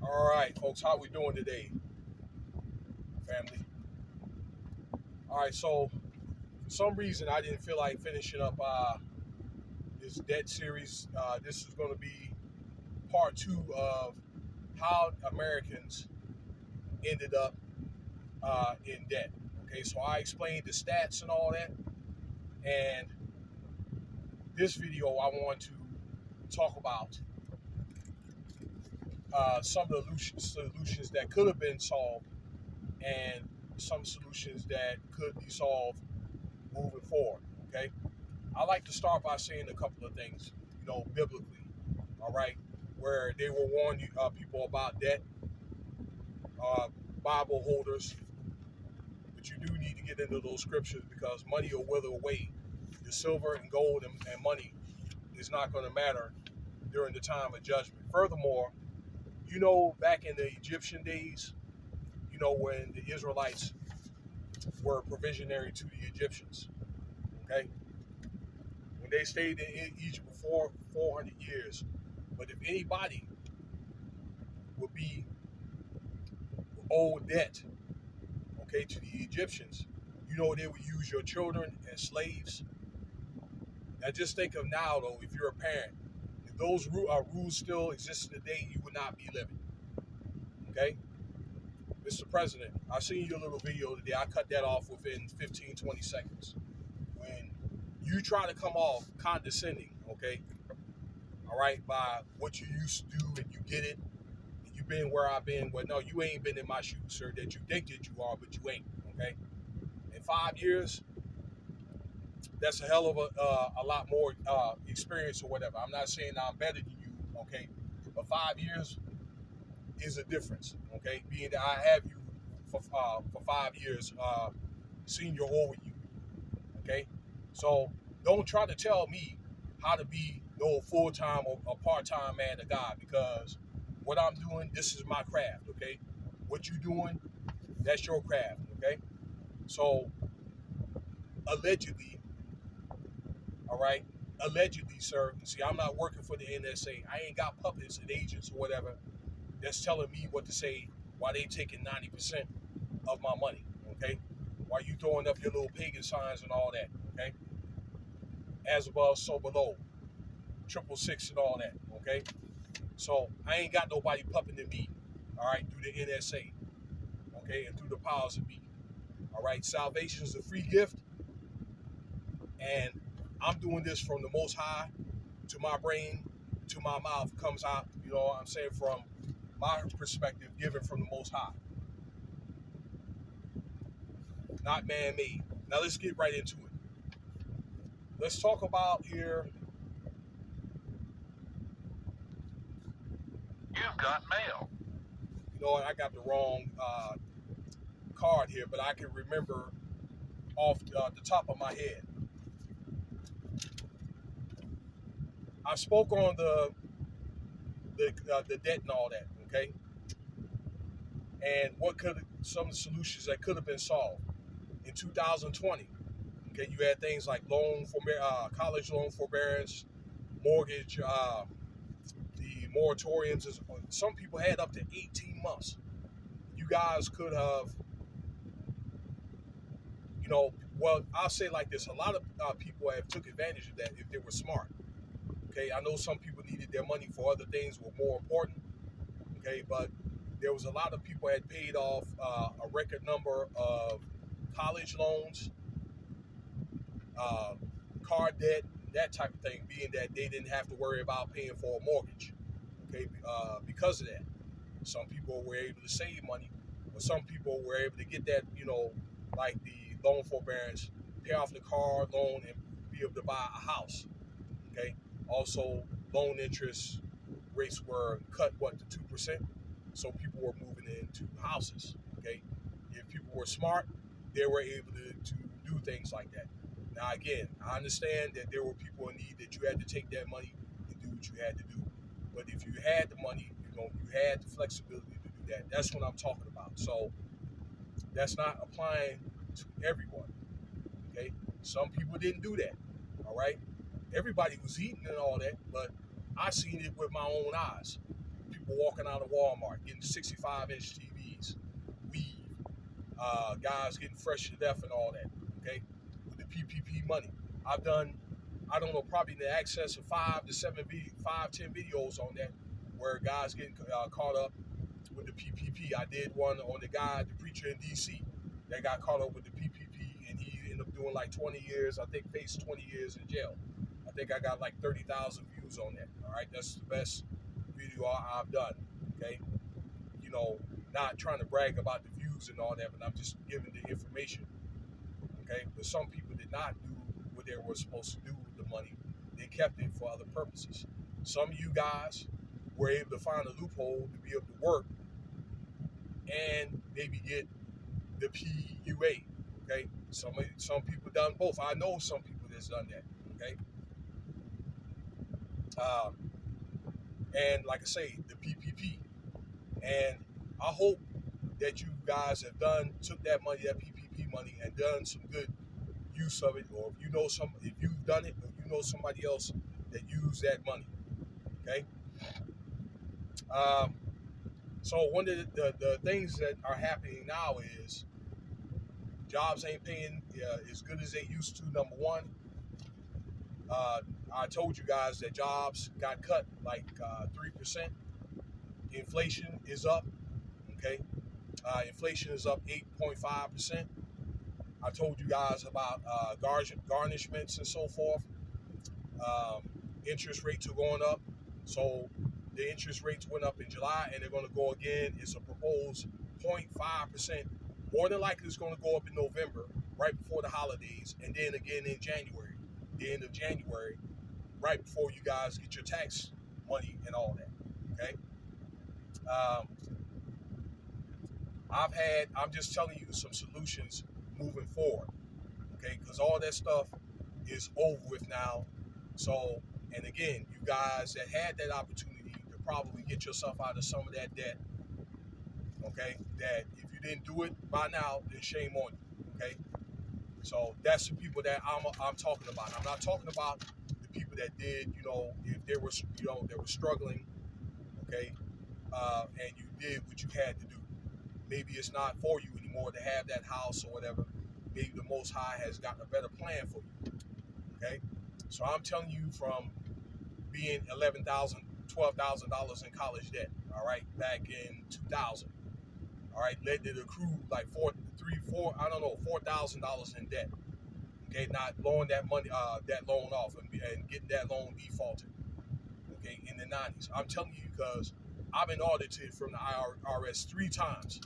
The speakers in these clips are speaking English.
All right, folks, how we doing today, family? All right, so for some reason I didn't feel like finishing up this debt series. This is going to be part two of how Americans ended up in debt. Okay, so I explained the stats and all that, and this video I want to talk about some of the solutions that could have been solved and some solutions that could be solved moving forward. Okay. I like to start by saying a couple of things, biblically, all right, where they will warn you people about debt, uh, Bible holders, but you do need to get into those scriptures because money will wither away. The silver and gold and money is not going to matter during the time of judgment. Furthermore, back in the Egyptian days, when the Israelites were provisionary to the Egyptians, okay, when they stayed in Egypt for 400 years. But if anybody would be owed debt, okay, to the Egyptians, they would use your children as slaves. Now just think of now, though, if you're a parent, if those rules still exist today, you would not be living, okay? Mr. President, I seen your little video today. I cut that off within 15, 20 seconds. When you try to come off condescending, okay, all right, by what you used to do and you get it, and you've been where I've been, well, no, you ain't been in my shoes, sir, that you think that you are, but you ain't, okay? In 5 years, that's a hell of a lot more experience or whatever. I'm not saying I'm better than you, okay? But 5 years is a difference, okay? Being that I have you for 5 years, senior over you, okay? So don't try to tell me how to be no full-time or a part-time man of God because what I'm doing, this is my craft, okay? What you doing, that's your craft, okay? So allegedly, all right, allegedly, sir. See, I'm not working for the NSA. I ain't got puppets and agents or whatever that's telling me what to say while they taking 90% of my money, okay? While you throwing up your little pagan signs and all that, okay? As above, so below, 666 and all that, okay? So I ain't got nobody puppeting me, all right, through the NSA, okay, and through the powers of be, all right? Salvation is a free gift, and I'm doing this from the Most High to my brain, to my mouth comes out, what I'm saying, from my perspective, given from the Most High, not man-made. Now let's get right into it. Let's talk about here. You've got mail. I got the wrong card here, but I can remember off the top of my head. I spoke on the debt and all that, okay? And what could some of the solutions that could have been solved in 2020? Okay, you had things like college loan forbearance, mortgage, the moratoriums. Some people had up to 18 months. You guys could have, well, I'll say like this: a lot of people have took advantage of that if they were smart. Okay, I know some people needed their money for other things were more important. Okay, but there was a lot of people had paid off a record number of college loans, uh, car debt, that type of thing, being that they didn't have to worry about paying for a mortgage. Okay, because of that, some people were able to save money, but some people were able to get that, like the loan forbearance, pay off the car loan, and be able to buy a house. Okay, also loan interest rates were cut to 2%, so people were moving into houses. Okay, if people were smart, they were able to do things like that. Now again, I understand that there were people in need that you had to take that money and do what you had to do. But if you had the money, you had the flexibility to do that. That's what I'm talking about. So that's not applying to everyone. Okay, some people didn't do that. All right, everybody was eating and all that, but I seen it with my own eyes. people walking out of Walmart getting 65-inch TVs, weed, guys getting fresh to death and all that. Okay, with the PPP money, I've done, I don't know, probably in the excess of 10 videos on that, where guys getting caught up with the PPP. I did one on the guy, the preacher in DC, that got caught up with the PPP, and he ended up doing like 20 years. I think faced 20 years in jail. I think I got like 30,000 views on that. All right, that's the best video I've done. Okay, you know, not trying to brag about the views and all that, but I'm just giving the information. Okay, but some people did not do what they were supposed to do with the money. They kept it for other purposes. Some of you guys were able to find a loophole to be able to work and maybe get the PUA. Okay, some people done both. I know some people that's done that. Okay, um, and like I say, the PPP, and I hope that you guys have took that money, that PPP money, and done some good use of it, or if you've done it, or you know somebody else that used that money. Okay, um, so one of the things that are happening now is jobs ain't paying as good as they used to. Number one, I told you guys that jobs got cut like 3%. Inflation is up. Okay, inflation is up 8.5%. I told you guys about garnishments and so forth. Um, Interest rates are going up. So the interest rates went up in July, and they're going to go again. It's a proposed 0.5%. More than likely, it's going to go up in November, right before the holidays, and then again in January, the end of January, right before you guys get your tax money and all that. Okay. Um, I'm just telling you some solutions moving forward. Okay, because all that stuff is over with now. So, and again, you guys that had that opportunity to probably get yourself out of some of that debt, okay, that if you didn't do it by now, then shame on you. Okay, so that's the people that I'm talking about. I'm not talking about the people that did, if they were, they were struggling, okay, and you did what you had to do. Maybe it's not for you anymore to have that house or whatever. Maybe the Most High has gotten a better plan for you. Okay, so I'm telling you, from being $12,000 in college debt. All right, back in 2000. All right, led to the accrue like $4,000 in debt. Okay, not blowing that money, that loan off, and getting that loan defaulted. Okay, in the 90s. I'm telling you because I've been audited from the IRS 3 times: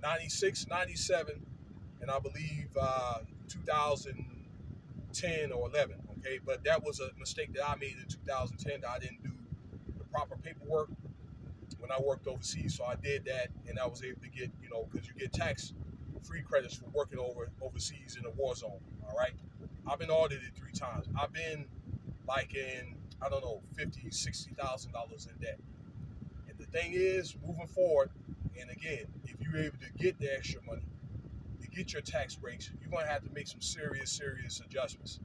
96, 97, and I believe 2010 or 11. Okay, but that was a mistake that I made in 2010. That I didn't do the proper paperwork when I worked overseas, so I did that, and I was able to get, because you get tax-free credits for working overseas in a war zone. All right, I've been audited 3 times. I've been like in, I don't know, $50,000, $60,000 in debt. And the thing is, moving forward, and again, if you're able to get the extra money to get your tax breaks, you're gonna have to make some serious adjustments.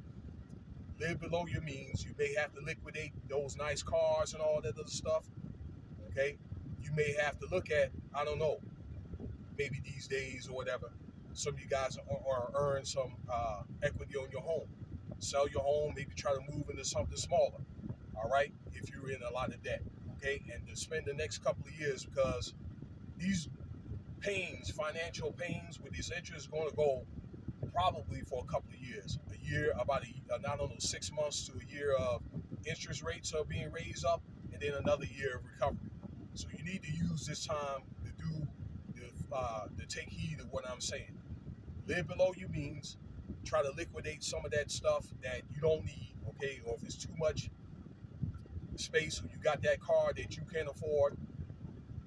Live below your means. You may have to liquidate those nice cars and all that other stuff. Okay, you may have to look at, I don't know, maybe these days or whatever, some of you guys are earn some equity on your home. Sell your home, maybe try to move into something smaller. All right, if you're in a lot of debt. Okay, and to spend the next couple of years, because these pains, financial pains with these interests, going to go probably for a couple of years. A year, about I don't know, 6 months to a year of interest rates are being raised up, and then another year of recovery. So you need to use this time to take heed of what I'm saying. Live below your means. Try to liquidate some of that stuff that you don't need, okay? Or if it's too much space, or you got that car that you can't afford,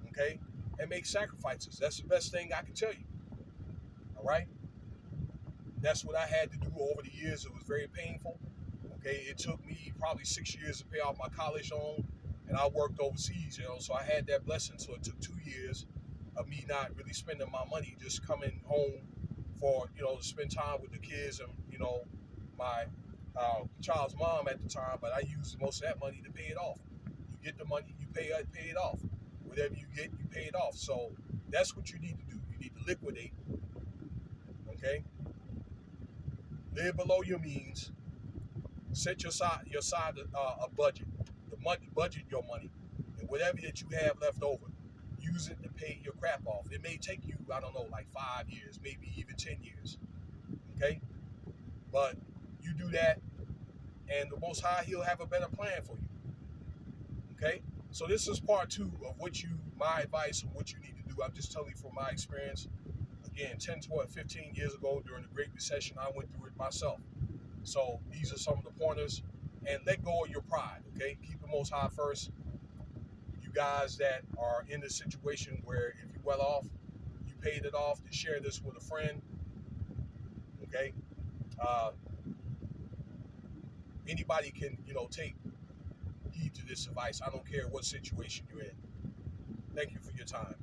okay? And make sacrifices. That's the best thing I can tell you, all right? That's what I had to do over the years. It was very painful, okay? It took me probably 6 years to pay off my college loan, and I worked overseas, so I had that blessing. So it took 2 years of me not really spending my money, just coming home for, to spend time with the kids and, my child's mom at the time. But I used most of that money to pay it off. You get the money, you pay it off. Whatever you get, you pay it off. So that's what you need to do. You need to liquidate, okay? Live below your means. Set your side a budget. The money, budget your money, and whatever that you have left over, use it to pay your crap off. It may take you, I don't know, like 5 years, maybe even 10 years, okay? But you do that, and the Most High, He'll have a better plan for you, okay? So this is part 2 of my advice on what you need to do. I'm just telling you from my experience. Again, 10, 12, 15 years ago during the Great Recession, I went through it myself. So these are some of the pointers. And let go of your pride, okay? Keep the Most High first. You guys that are in this situation where if you're well off, you paid it off, to share this with a friend, okay? Anybody can, take heed to this advice. I don't care what situation you're in. Thank you for your time.